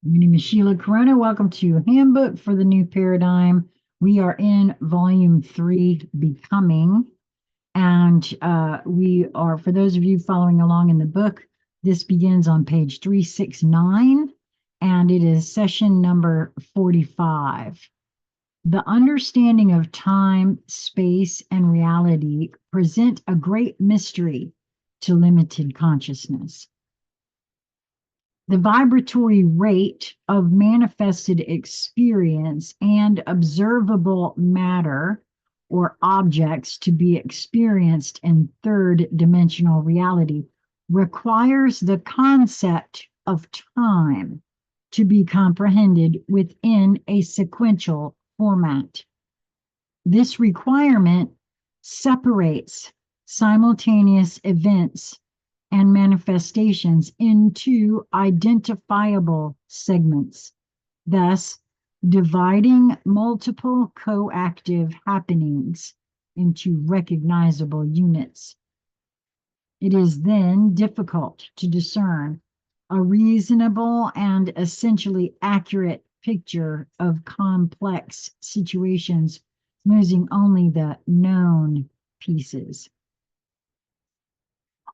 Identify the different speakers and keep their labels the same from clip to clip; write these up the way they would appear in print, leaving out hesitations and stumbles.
Speaker 1: My name is Sheila Corona. Welcome to Handbook for the New Paradigm. We are in Volume 3, Becoming. And we are, for those of you following along in the book, this begins on page 369, and it is session number 45. The understanding of time, space, and reality present a great mystery to limited consciousness. The vibratory rate of manifested experience and observable matter or objects to be experienced in third dimensional reality requires the concept of time to be comprehended within a sequential format. This requirement separates simultaneous events and manifestations into identifiable segments, thus dividing multiple coactive happenings into recognizable units. It is then difficult to discern a reasonable and essentially accurate picture of complex situations using only the known pieces.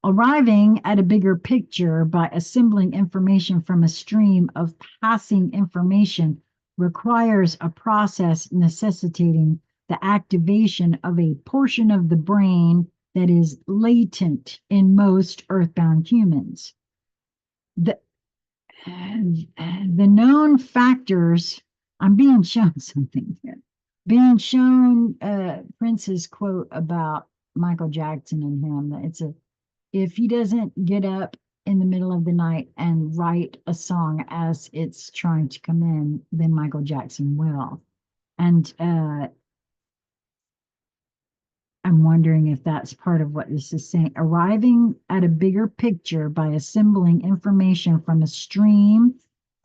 Speaker 1: Arriving at a bigger picture by assembling information from a stream of passing information requires a process necessitating the activation of a portion of the brain that is latent in most earthbound humans. The known factors, I'm being shown something here. Being shown Prince's quote about Michael Jackson and him, that if he doesn't get up in the middle of the night and write a song as it's trying to come in, then Michael Jackson will. And I'm wondering if that's part of what this is saying. Arriving at a bigger picture by assembling information from a stream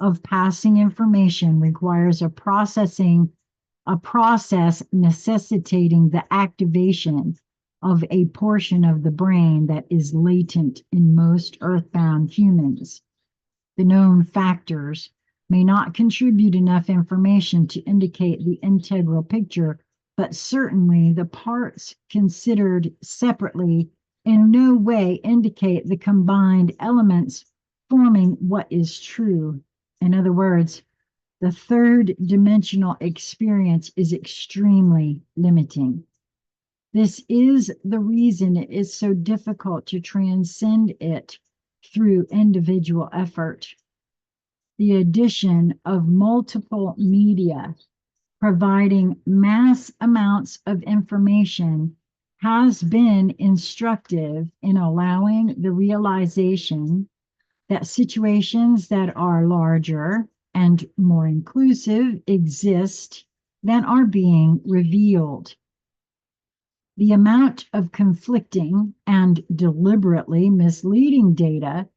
Speaker 1: of passing information requires a process necessitating the activation of a portion of the brain that is latent in most earthbound humans. The known factors may not contribute enough information to indicate the integral picture, but certainly the parts considered separately in no way indicate the combined elements forming what is true. In other words, the third dimensional experience is extremely limiting. This is the reason it is so difficult to transcend it through individual effort. The addition of multiple media providing mass amounts of information has been instructive in allowing the realization that situations that are larger and more inclusive exist than are being revealed. The amount of conflicting and deliberately misleading data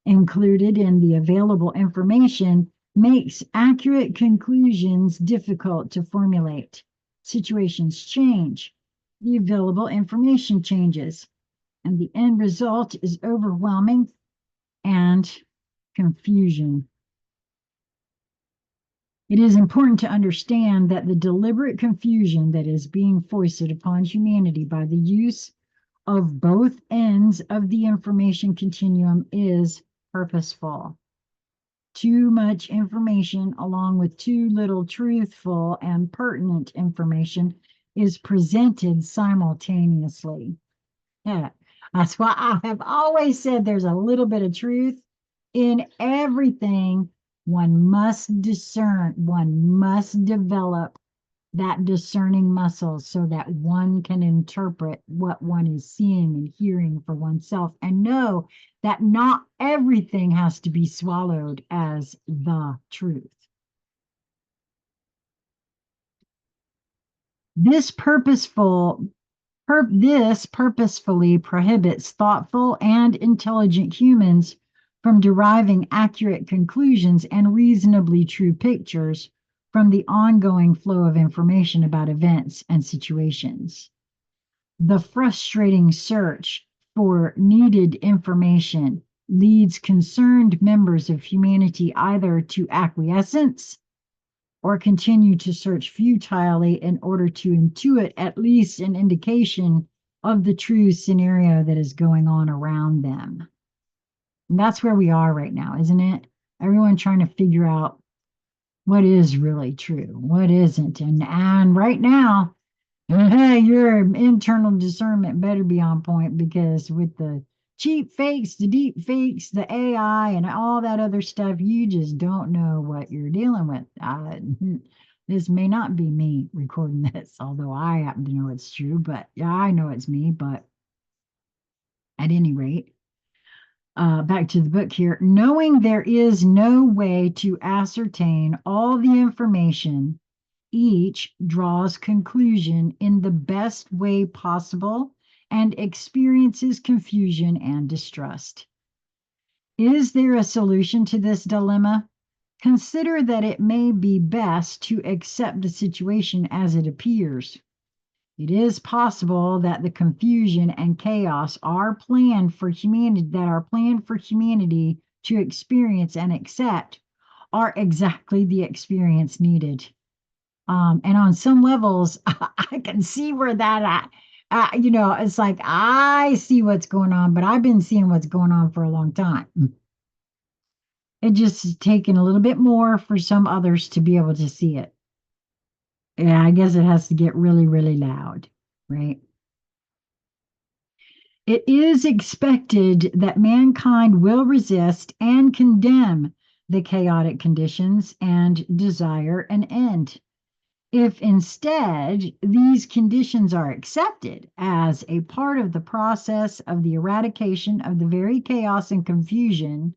Speaker 1: included in the available information makes accurate conclusions difficult to formulate. Situations change, the available information changes, and the end result is overwhelming and confusion. It is important to understand that the deliberate confusion that is being foisted upon humanity by the use of both ends of the information continuum is purposeful. Too much information, along with too little truthful and pertinent information, is presented simultaneously. Yeah, that's why I have always said there's a little bit of truth in everything. One must discern, one must develop that discerning muscle so that one can interpret what one is seeing and hearing for oneself and know that not everything has to be swallowed as the truth. This purposefully prohibits thoughtful and intelligent humans from deriving accurate conclusions and reasonably true pictures from the ongoing flow of information about events and situations. The frustrating search for needed information leads concerned members of humanity either to acquiescence or continue to search futilely in order to intuit at least an indication of the true scenario that is going on around them. And that's where we are right now, isn't it? Everyone trying to figure out what is really true, what isn't. And right now, hey, your internal discernment better be on point, because with the cheap fakes, the deep fakes, the AI, and all that other stuff, you just don't know what you're dealing with. This may not be me recording this, although I happen to know it's true, but yeah, I know it's me. But at any rate, back to the book here. Knowing there is no way to ascertain all the information, each draws conclusion in the best way possible and experiences confusion and distrust. Is there a solution to this dilemma? Consider that it may be best to accept the situation as it appears. It is possible that the confusion and chaos are planned for humanity to experience and accept are exactly the experience needed. And on some levels, I can see where that, it's like I see what's going on, but I've been seeing what's going on for a long time. It just has taken a little bit more for some others to be able to see it. Yeah, I guess it has to get really, really loud, right? It is expected that mankind will resist and condemn the chaotic conditions and desire an end. If instead these conditions are accepted as a part of the process of the eradication of the very chaos and confusion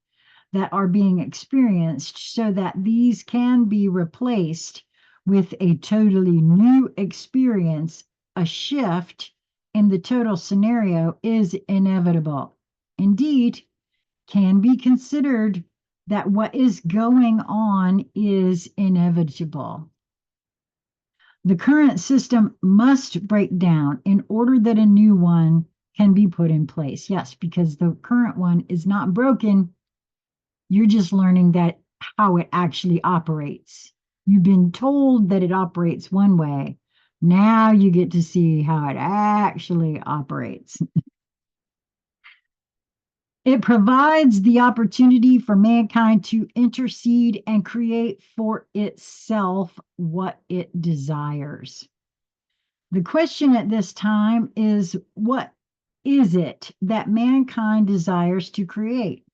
Speaker 1: that are being experienced, so that these can be replaced with a totally new experience, a shift in the total scenario is inevitable. Indeed, can be considered that what is going on is inevitable. The current system must break down in order that a new one can be put in place. Yes, because the current one is not broken. You're just learning that how it actually operates. You've been told that it operates one way. Now you get to see how it actually operates. It provides the opportunity for mankind to intercede and create for itself what it desires. The question at this time is, what is it that mankind desires to create?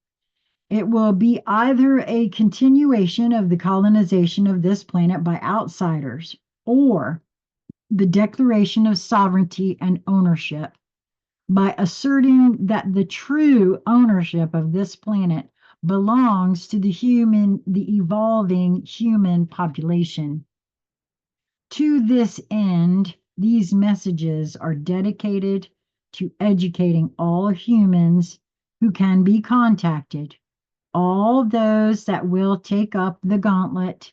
Speaker 1: It will be either a continuation of the colonization of this planet by outsiders, or the declaration of sovereignty and ownership by asserting that the true ownership of this planet belongs to the evolving human population. To this end, these messages are dedicated to educating all humans who can be contacted, all those that will take up the gauntlet,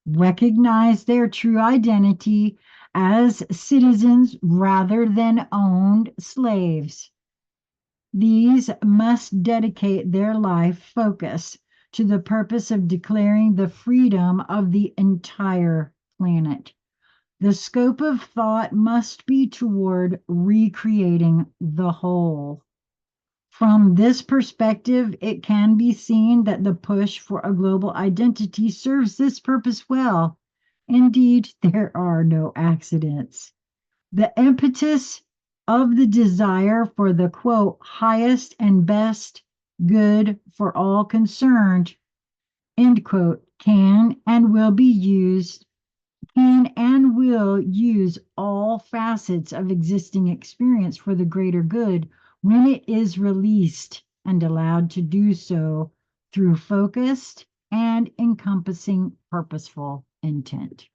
Speaker 1: recognize their true identity as citizens rather than owned slaves. These must dedicate their life focus to the purpose of declaring the freedom of the entire planet. The scope of thought must be toward recreating the whole. From this perspective, it can be seen that the push for a global identity serves this purpose well. Indeed, there are no accidents. The impetus of the desire for the quote, highest and best good for all concerned, end quote, can and will use all facets of existing experience for the greater good when it is released and allowed to do so through focused and encompassing purposeful intent.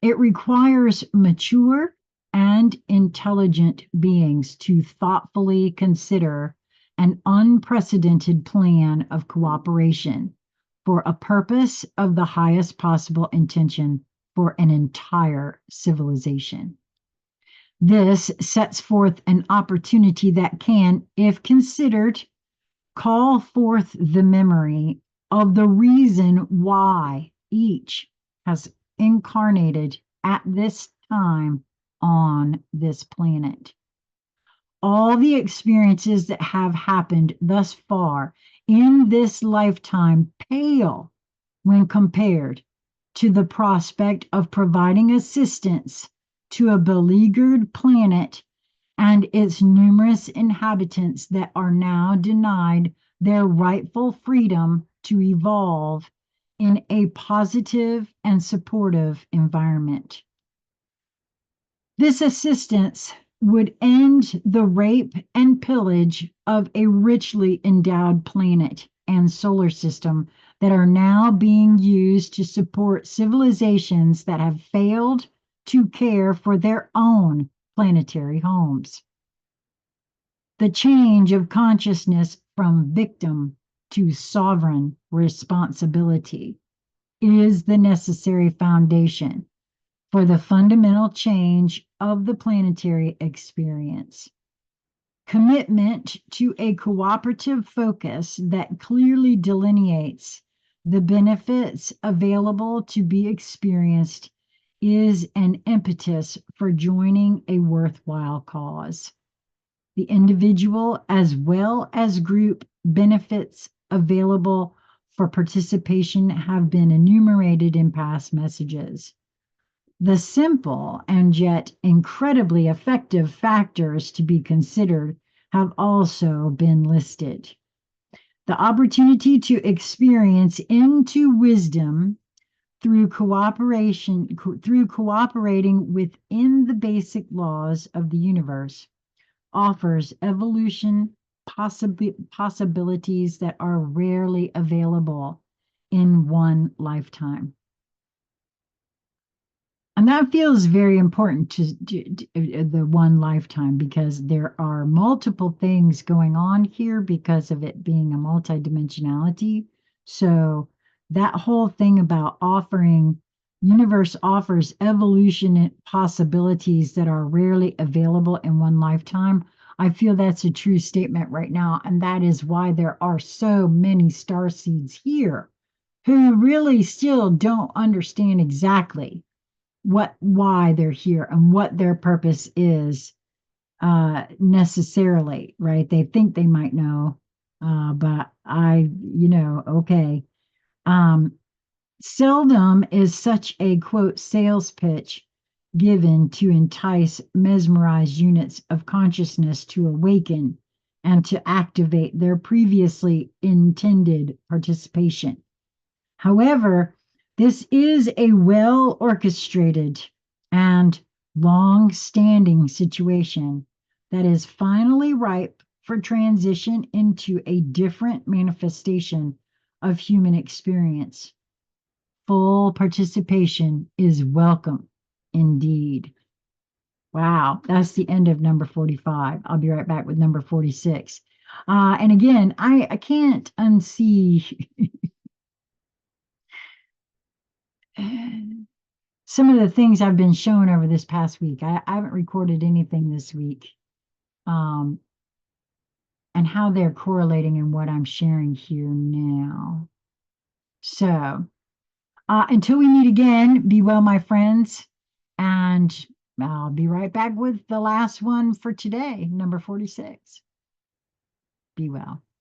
Speaker 1: It requires mature and intelligent beings to thoughtfully consider an unprecedented plan of cooperation for a purpose of the highest possible intention for an entire civilization. This sets forth an opportunity that can, if considered, call forth the memory of the reason why each has incarnated at this time on this planet. All the experiences that have happened thus far in this lifetime pale when compared to the prospect of providing assistance to a beleaguered planet and its numerous inhabitants that are now denied their rightful freedom to evolve in a positive and supportive environment. This assistance would end the rape and pillage of a richly endowed planet and solar system that are now being used to support civilizations that have failed to care for their own planetary homes. The change of consciousness from victim to sovereign responsibility is the necessary foundation for the fundamental change of the planetary experience. Commitment to a cooperative focus that clearly delineates the benefits available to be experienced is an impetus for joining a worthwhile cause. The individual as well as group benefits available for participation have been enumerated in past messages. The simple and yet incredibly effective factors to be considered have also been listed. The opportunity to experience into wisdom through cooperating within the basic laws of the universe offers evolution possibilities that are rarely available in one lifetime. And that feels very important to the one lifetime because there are multiple things going on here because of it being a multidimensionality. So that whole thing about universe offers evolution possibilities that are rarely available in one lifetime. I feel that's a true statement right now. And that is why there are so many star seeds here who really still don't understand exactly why they're here and what their purpose is necessarily, right? They think they might know, but okay. Seldom is such a quote sales pitch given to entice mesmerized units of consciousness to awaken and to activate their previously intended participation. However, this is a well orchestrated and long standing situation that is finally ripe for transition into a different manifestation of human experience. Full participation is welcome indeed. Wow, that's the end of number 45. I'll be right back with number 46. And again, I can't unsee some of the things I've been shown over this past week. I haven't recorded anything this week. And how they're correlating in what I'm sharing here now. So, until we meet again, be well, my friends. And I'll be right back with the last one for today, number 46. Be well.